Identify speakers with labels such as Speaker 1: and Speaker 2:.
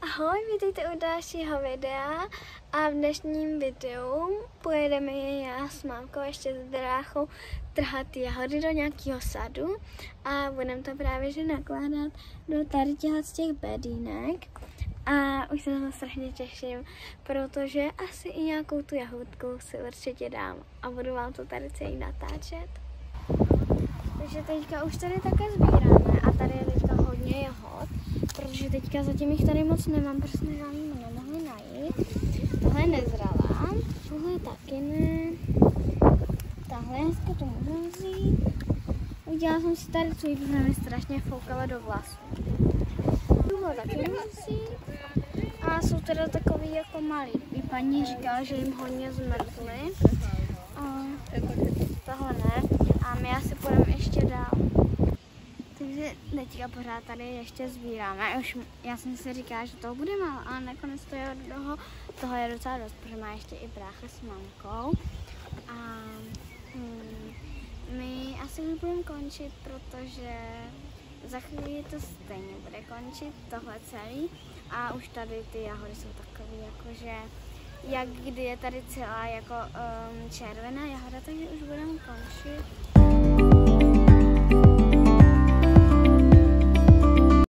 Speaker 1: Ahoj, vítejte u dalšího videa a v dnešním videu pojedeme já s mámkou ještě s dráchou trhat jahody do nějakého sadu a budeme to právě že nakládat do tady z těch bedínek a už se na to strašně těším, protože asi i nějakou tu jahodku si určitě dám a budu vám to tady celý natáčet. Takže teďka už tady také sbíráme a tady je teďka hodně jahod, protože teďka zatím jich tady moc nemám, protože jsme vám nemohli najít. Tohle je nezralá, tohle taky ne, tahle hezka to můžu vzít. Udělala jsem si tady co mi strašně foukala do vlasů. Tohle taky můžu vzít. A jsou teda takový jako malý. I paní říkala, že jim hodně zmrzly. Tohle ne. A my asi půjdeme ještě dál. Takže teďka pořád tady ještě sbíráme. Já jsem si říkala, že toho bude málo, ale nakonec toho je docela dost, protože má ještě i brácha s mamkou. A my asi už budeme končit, protože za chvíli to stejně bude končit, tohle celý. A už tady ty jahody jsou takový, jakože jak kdy je tady celá jako červená jahoda, takže už budeme končit.